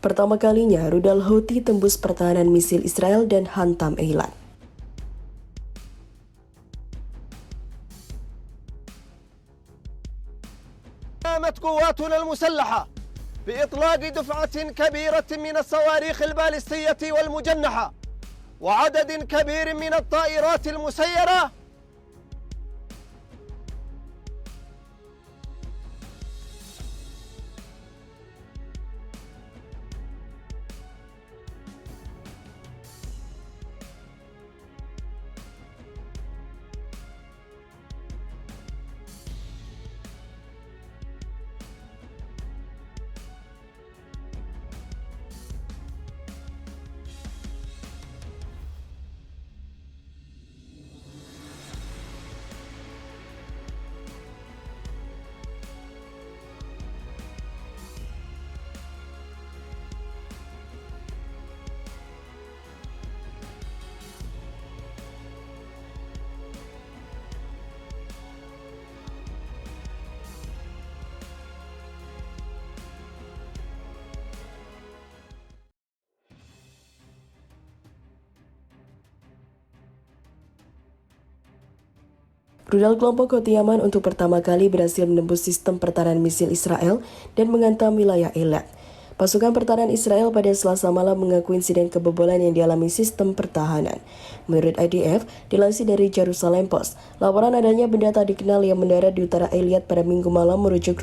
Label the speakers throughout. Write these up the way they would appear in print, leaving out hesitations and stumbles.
Speaker 1: Pertama kalinya, rudal Houthi tembus pertahanan misil Israel dan hantam Eilat.
Speaker 2: قامت قواتنا المسلحة بإطلاق دفعة كبيرة من الصواريخ البالستية والمجنحة وعدد كبير من الطائرات المسيرة
Speaker 1: Rudal kelompok Houthi Yaman untuk pertama kali berhasil menembus sistem pertahanan misil Israel dan menghantam wilayah Eilat. Pasukan pertahanan Israel pada Selasa malam mengaku insiden kebobolan yang dialami sistem pertahanan. Menurut IDF, dilansir dari Jerusalem Post, laporan adanya benda tak dikenal yang mendarat di utara Eilat pada Minggu malam merujuk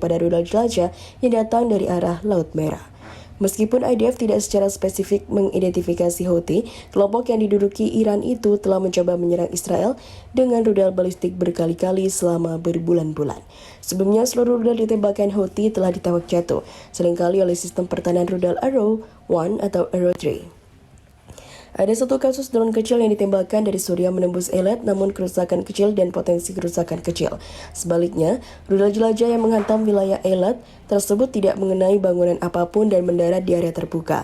Speaker 1: pada rudal jelajah yang datang dari arah Laut Merah. Meskipun IDF tidak secara spesifik mengidentifikasi Houthi, kelompok yang diduduki Iran itu telah mencoba menyerang Israel dengan rudal balistik berkali-kali selama berbulan-bulan. Sebelumnya, seluruh rudal ditembakkan Houthi telah ditembak jatuh, seringkali oleh sistem pertahanan rudal Arrow 1 atau Arrow 3. Ada satu kasus drone kecil yang ditembakkan dari Suriah menembus Eilat, namun kerusakan kecil dan potensi kerusakan kecil. Sebaliknya, rudal jelajah yang menghantam wilayah Eilat tersebut tidak mengenai bangunan apapun dan mendarat di area terbuka.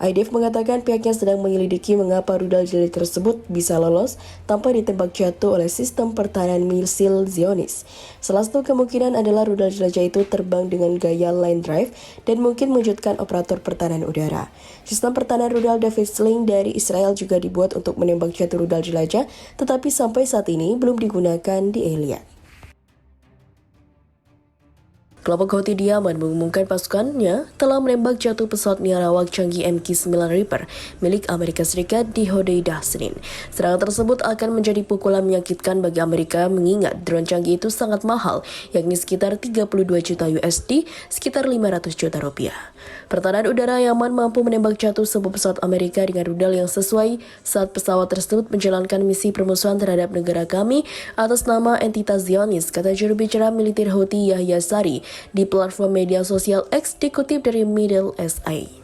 Speaker 1: IDF mengatakan pihaknya sedang menyelidiki mengapa rudal jelajah tersebut bisa lolos tanpa ditembak jatuh oleh sistem pertahanan misil Zionis. Salah satu kemungkinan adalah rudal jelajah itu terbang dengan gaya line drive dan mungkin mewujudkan operator pertahanan udara. Sistem pertahanan rudal David Sling dari Israel juga dibuat untuk menembak jatuh rudal jelajah, tetapi sampai saat ini belum digunakan di Eilat. Kelompok Houthi di Yaman mengumumkan pasukannya telah menembak jatuh pesawat nirawak canggih MQ-9 Reaper milik Amerika Serikat di Hodeidah, Senin. Serangan tersebut akan menjadi pukulan menyakitkan bagi Amerika mengingat drone canggih itu sangat mahal, yakni sekitar 32 juta USD, sekitar 500 juta rupiah. Pertahanan udara Yaman mampu menembak jatuh sebuah pesawat Amerika dengan rudal yang sesuai saat pesawat tersebut menjalankan misi permusuhan terhadap negara kami atas nama entitas Zionis, kata juru bicara militer Houthi Yahya Sari di platform media sosial X dikutip dari Middle SA.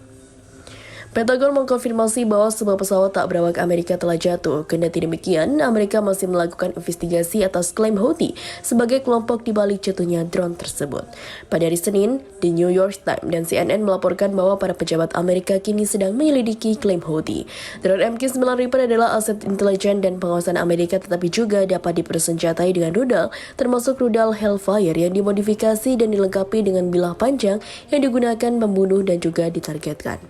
Speaker 1: Pentagon mengkonfirmasi bahwa sebuah pesawat tak berawak Amerika telah jatuh. Kendati demikian, Amerika masih melakukan investigasi atas klaim Houthi sebagai kelompok di balik jatuhnya drone tersebut. Pada hari Senin, The New York Times dan CNN melaporkan bahwa para pejabat Amerika kini sedang menyelidiki klaim Houthi. Drone MQ-9 Reaper adalah aset intelijen dan pengawasan Amerika, tetapi juga dapat dipersenjatai dengan rudal, termasuk rudal Hellfire yang dimodifikasi dan dilengkapi dengan bilah panjang yang digunakan membunuh dan juga ditargetkan.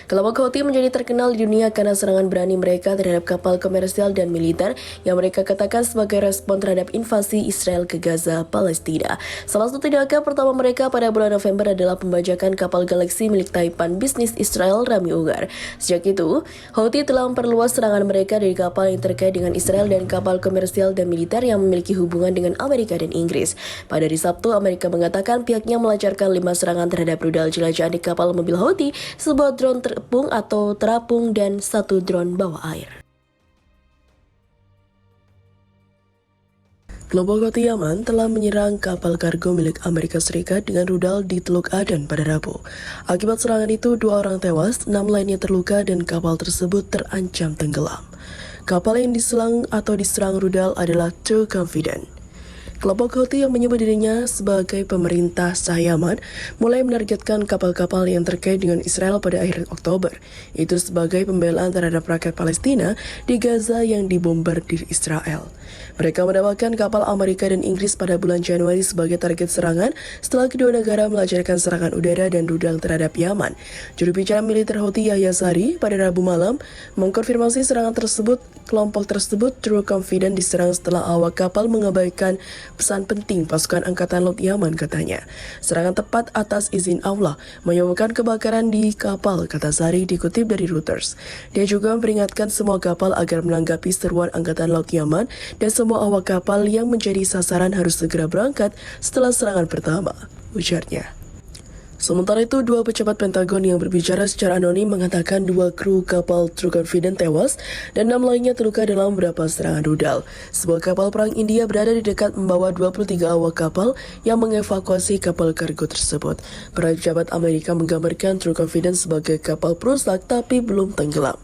Speaker 1: Kelompok Houthi menjadi terkenal di dunia karena serangan berani mereka terhadap kapal komersial dan militer yang mereka katakan sebagai respon terhadap invasi Israel ke Gaza, Palestina. Salah satu tindakan pertama mereka pada bulan November adalah pembajakan kapal Galaxy milik Taipan bisnis Israel Rami Ugar. Sejak itu, Houthi telah memperluas serangan mereka dari kapal yang terkait dengan Israel dan kapal komersial dan militer yang memiliki hubungan dengan Amerika dan Inggris. Pada hari Sabtu, Amerika mengatakan pihaknya melancarkan 5 serangan terhadap rudal jelajah di kapal mobil Houthi, sebuah drone terapung dan 1 drone bawah air. Kelompok Houthi Yaman telah menyerang kapal kargo milik Amerika Serikat dengan rudal di Teluk Aden pada Rabu. Akibat serangan itu, 2 orang tewas, 6 lainnya terluka dan kapal tersebut terancam tenggelam. Kapal yang diserang rudal adalah Too Confident. Kelompok Houthi yang menyebut dirinya sebagai pemerintah sah Yaman mulai menargetkan kapal-kapal yang terkait dengan Israel pada akhir Oktober. Itu sebagai pembelaan terhadap rakyat Palestina di Gaza yang dibombardir Israel. Mereka mendapatkan kapal Amerika dan Inggris pada bulan Januari sebagai target serangan setelah kedua negara melancarkan serangan udara dan rudal terhadap Yaman. Juru bicara militer Houthi Yahya Sari pada Rabu malam mengkonfirmasi serangan tersebut. Kelompok tersebut True Confident diserang setelah awak kapal mengabaikan pesan penting pasukan Angkatan Laut Yaman, katanya. Serangan tepat atas izin Allah menyebabkan kebakaran di kapal, kata Sari dikutip dari Reuters. Dia juga memperingatkan semua kapal agar menanggapi seruan Angkatan Laut Yaman dan semua awak kapal yang menjadi sasaran harus segera berangkat setelah serangan pertama, ujarnya. Sementara itu, dua pejabat Pentagon yang berbicara secara anonim mengatakan 2 kru kapal True Confident tewas dan 6 lainnya terluka dalam beberapa serangan rudal. Sebuah kapal perang India berada di dekat membawa 23 awak kapal yang mengevakuasi kapal kargo tersebut. Para pejabat Amerika menggambarkan True Confident sebagai kapal perusak tapi belum tenggelam.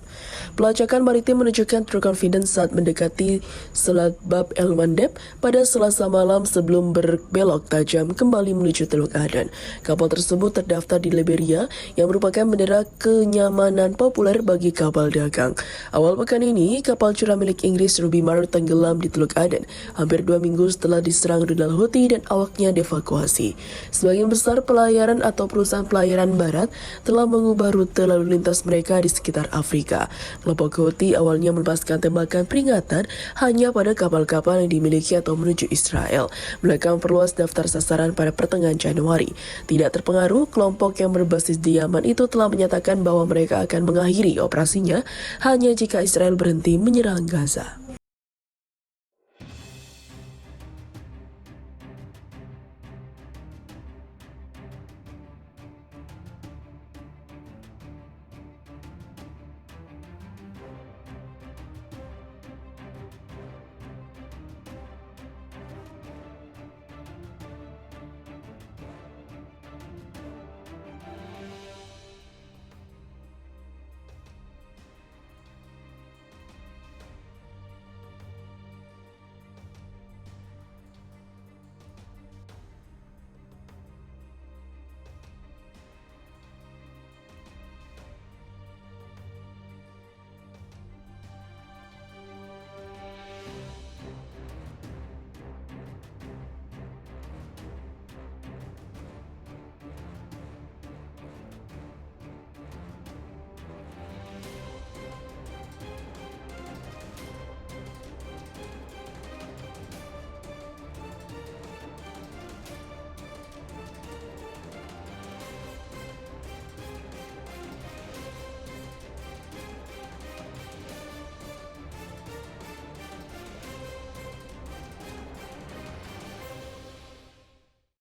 Speaker 1: Pelacakan maritim menunjukkan True Confident saat mendekati Selat Bab el Mandeb pada Selasa malam sebelum berbelok tajam kembali menuju Teluk Aden. Kapal tersebut terdaftar di Liberia yang merupakan bendera kenyamanan populer bagi kapal dagang. Awal pekan ini, kapal curah milik Inggris Ruby Mar tenggelam di Teluk Aden hampir 2 minggu setelah diserang rudal Houthi dan awaknya dievakuasi. Sebagian besar pelayaran atau perusahaan pelayaran barat telah mengubah rute lalu lintas mereka di sekitar Afrika. Kelompok Houthi awalnya melepaskan tembakan peringatan hanya pada kapal-kapal yang dimiliki atau menuju Israel. Mereka memperluas daftar sasaran pada pertengahan Januari. Tidak terpengaruh, kelompok yang berbasis di Yaman itu telah menyatakan bahwa mereka akan mengakhiri operasinya hanya jika Israel berhenti menyerang Gaza.